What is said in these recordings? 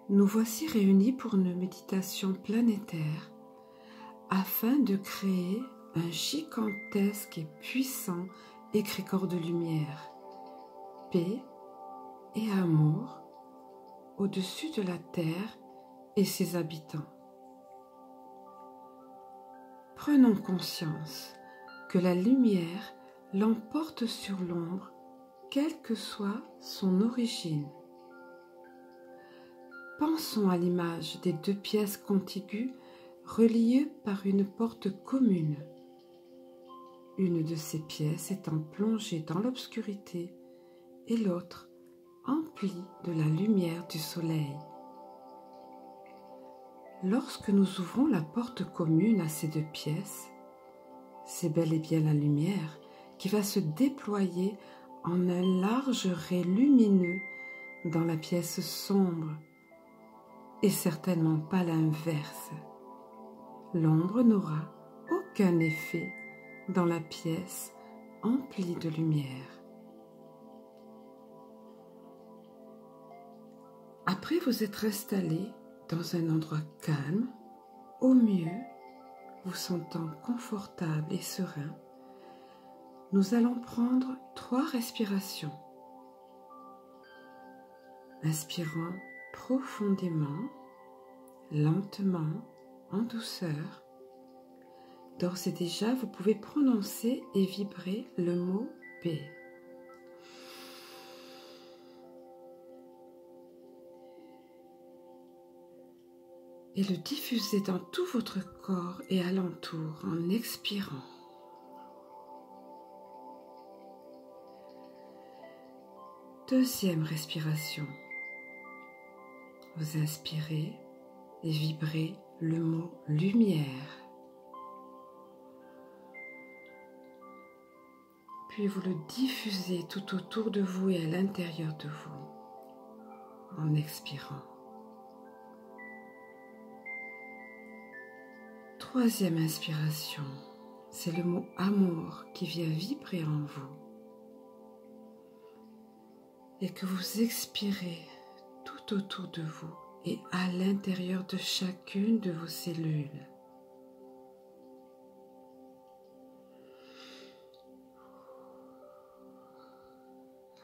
Nous voici réunis pour une méditation planétaire afin de créer un gigantesque et puissant égrégore de lumière, paix et amour au-dessus de la Terre et ses habitants. Prenons conscience que la lumière l'emporte sur l'ombre, quelle que soit son origine. Pensons à l'image des deux pièces contiguës reliées par une porte commune. Une de ces pièces étant plongée dans l'obscurité et l'autre emplie de la lumière du soleil. Lorsque nous ouvrons la porte commune à ces deux pièces, c'est bel et bien la lumière qui va se déployer en un large ray lumineux dans la pièce sombre, et certainement pas l'inverse. L'ombre n'aura aucun effet dans la pièce emplie de lumière. Après vous être installé dans un endroit calme, au mieux, vous sentant confortable et serein, nous allons prendre 3 respirations. Inspirant profondément, lentement, en douceur. D'ores et déjà, vous pouvez prononcer et vibrer le mot paix. Et le diffuser dans tout votre corps et alentour en expirant. Deuxième respiration. Vous inspirez et vibrez le mot lumière. Puis vous le diffusez tout autour de vous et à l'intérieur de vous en expirant. Troisième inspiration, c'est le mot amour qui vient vibrer en vous et que vous expirez tout autour de vous et à l'intérieur de chacune de vos cellules.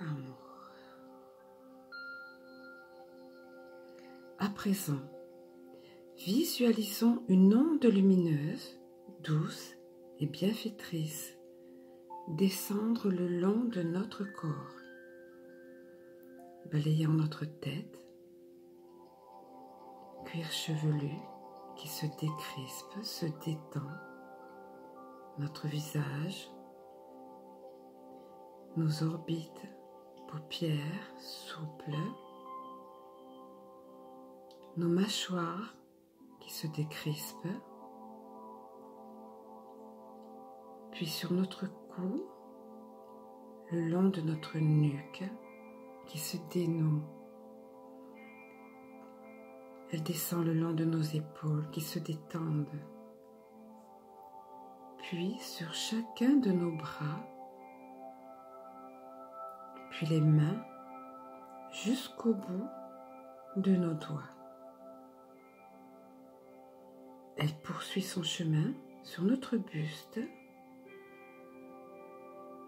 Amour. À présent, visualisons une onde lumineuse, douce et bienfaitrice, descendre le long de notre corps, balayant notre tête, cuir chevelu qui se décrispe, se détend, notre visage, nos orbites, paupières souples, nos mâchoires qui se décrispent, puis sur notre cou, le long de notre nuque qui se dénoue. Elle descend le long de nos épaules qui se détendent, puis sur chacun de nos bras, puis les mains jusqu'au bout de nos doigts. Elle poursuit son chemin sur notre buste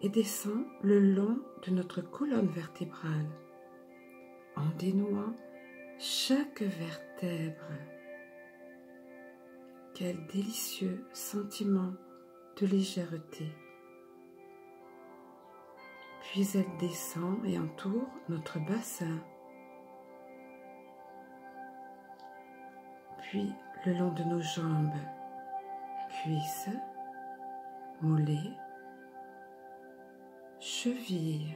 et descend le long de notre colonne vertébrale en dénouant chaque vertèbre. Quel délicieux sentiment de légèreté. Puis elle descend et entoure notre bassin. Puis le long de nos jambes, cuisses, mollets, chevilles,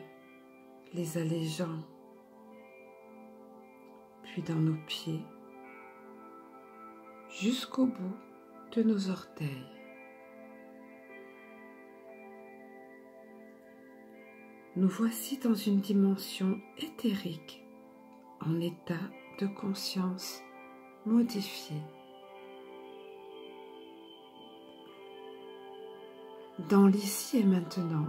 les allégeant, puis dans nos pieds, jusqu'au bout de nos orteils. Nous voici dans une dimension éthérique, en état de conscience modifié. Dans l'ici et maintenant,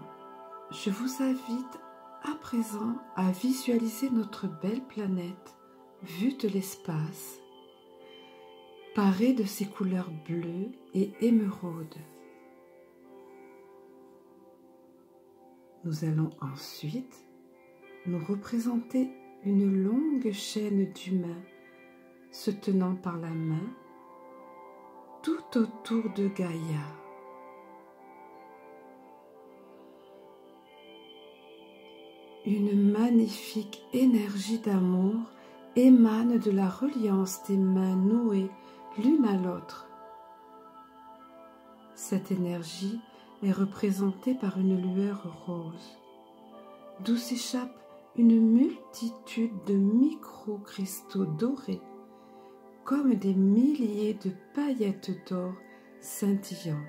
je vous invite à présent à visualiser notre belle planète vue de l'espace, parée de ses couleurs bleues et émeraudes. Nous allons ensuite nous représenter une longue chaîne d'humains se tenant par la main tout autour de Gaïa. Une magnifique énergie d'amour émane de la reliance des mains nouées l'une à l'autre. Cette énergie est représentée par une lueur rose, d'où s'échappe une multitude de micro-cristaux dorés, comme des milliers de paillettes d'or scintillant.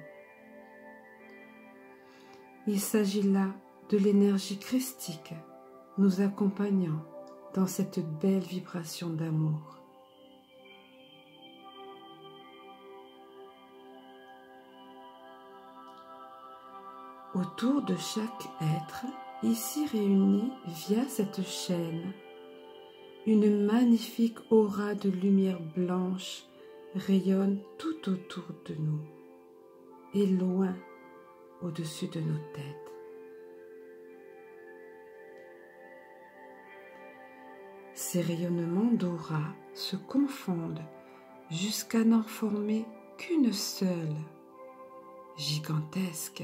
Il s'agit là de l'énergie christique nous accompagnant dans cette belle vibration d'amour. Autour de chaque être ici réuni via cette chaîne, une magnifique aura de lumière blanche rayonne tout autour de nous et loin au-dessus de nos têtes. Ces rayonnements d'aura se confondent jusqu'à n'en former qu'une seule, gigantesque,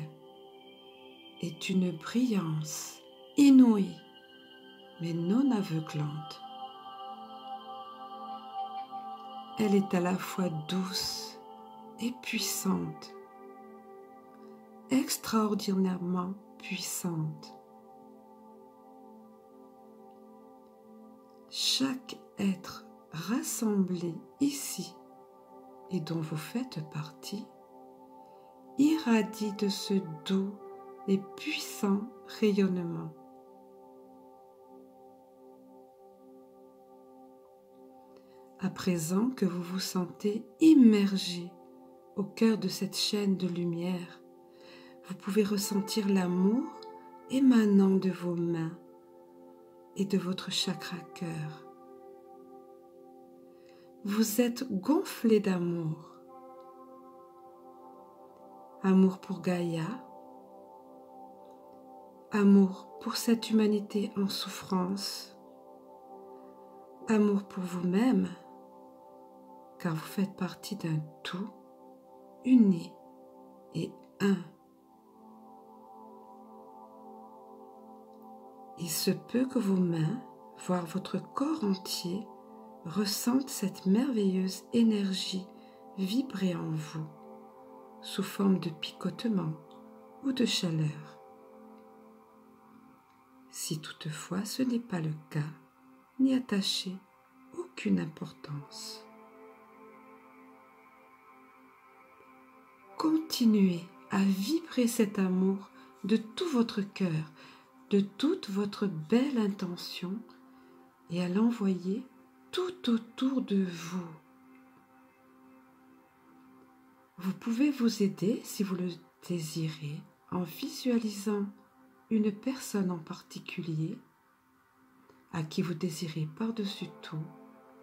est une brillance inouïe, mais non aveuglante. Elle est à la fois douce et puissante, extraordinairement puissante. Chaque être rassemblé ici et dont vous faites partie irradie de ce doux et puissant rayonnement. À présent que vous vous sentez immergé au cœur de cette chaîne de lumière, vous pouvez ressentir l'amour émanant de vos mains et de votre chakra cœur. Vous êtes gonflé d'amour. Amour pour Gaïa, amour pour cette humanité en souffrance, amour pour vous-même, car vous faites partie d'un tout uni et un. Il se peut que vos mains, voire votre corps entier, ressentent cette merveilleuse énergie vibrer en vous, sous forme de picotement ou de chaleur. Si toutefois ce n'est pas le cas, n'y attachez aucune importance. Continuez à vibrer cet amour de tout votre cœur, de toute votre belle intention et à l'envoyer tout autour de vous. Vous pouvez vous aider si vous le désirez en visualisant une personne en particulier à qui vous désirez par-dessus tout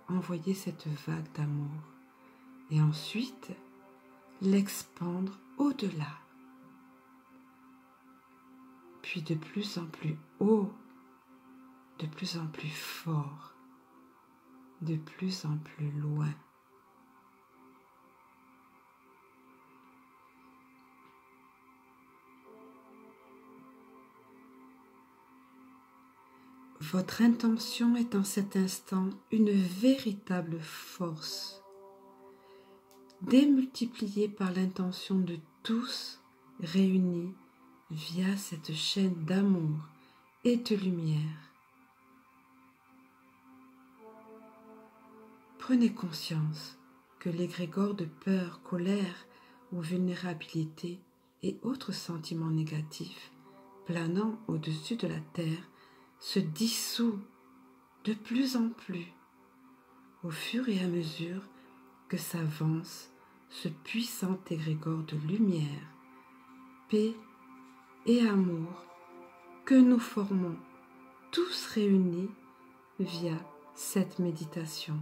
envoyer cette vague d'amour et ensuite l'expandre au-delà, puis de plus en plus haut, de plus en plus fort, de plus en plus loin. Votre intention est en cet instant une véritable force, démultipliée par l'intention de tous réunis via cette chaîne d'amour et de lumière. Prenez conscience que l'égrégore de peur, colère ou vulnérabilité et autres sentiments négatifs planant au-dessus de la terre se dissout de plus en plus au fur et à mesure que s'avance ce puissant égrégore de lumière, paix et amour que nous formons tous réunis via cette méditation.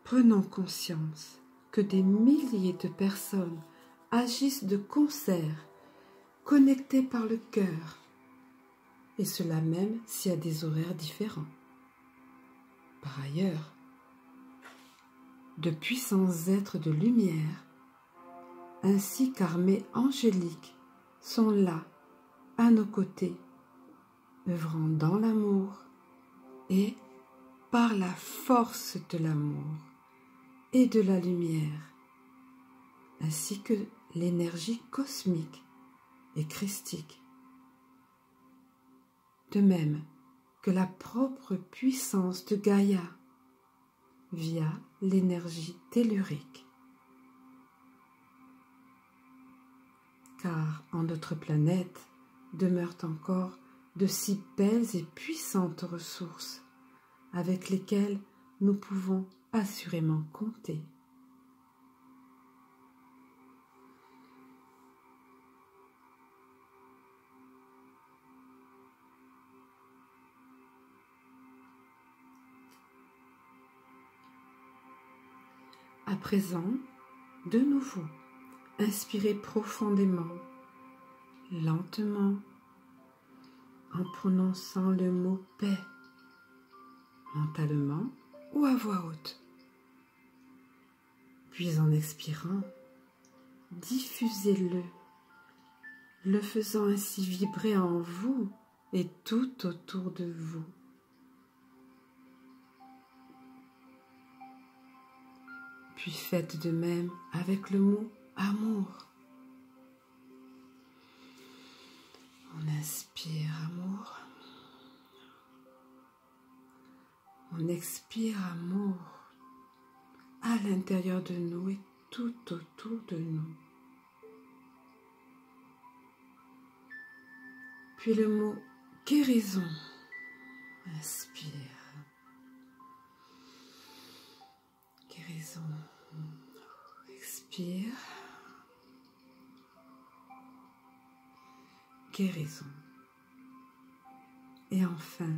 Prenons conscience que des milliers de personnes agissent de concert, connectées par le cœur, et cela même s'il y a des horaires différents. Par ailleurs, de puissants êtres de lumière, ainsi qu'armées angéliques, sont là, à nos côtés, œuvrant dans l'amour et par la force de l'amour et de la lumière, ainsi que l'énergie cosmique et christique. De même que la propre puissance de Gaïa via l'énergie tellurique. Car en notre planète demeurent encore de si belles et puissantes ressources avec lesquelles nous pouvons assurément compter. À présent, de nouveau, inspirez profondément, lentement, en prononçant le mot paix, mentalement ou à voix haute. Puis en expirant, diffusez-le, le faisant ainsi vibrer en vous et tout autour de vous. Puis faites de même avec le mot amour. On inspire amour. On expire amour à l'intérieur de nous et tout autour de nous. Puis le mot guérison. Inspire. Guérison. Expire. Guérison. Et enfin,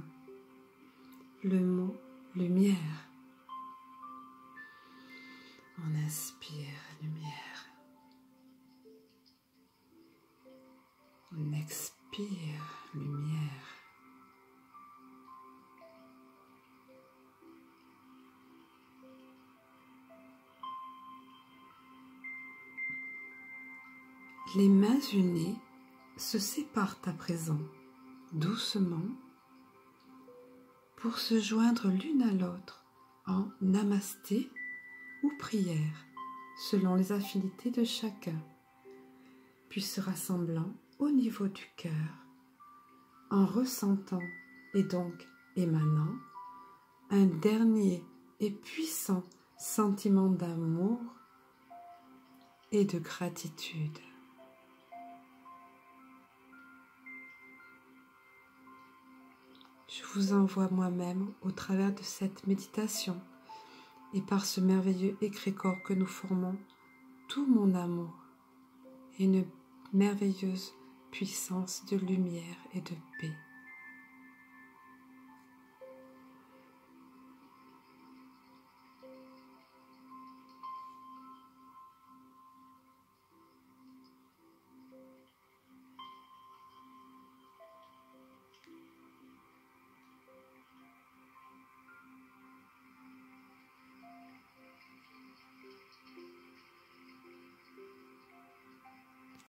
le mot lumière. On inspire lumière. On expire lumière. Les mains unies se séparent à présent, doucement, pour se joindre l'une à l'autre en namasté ou prière, selon les affinités de chacun, puis se rassemblant au niveau du cœur, en ressentant et donc émanant un dernier et puissant sentiment d'amour et de gratitude. Je vous envoie moi-même au travers de cette méditation et par ce merveilleux égrégore que nous formons tout mon amour et une merveilleuse puissance de lumière et de paix.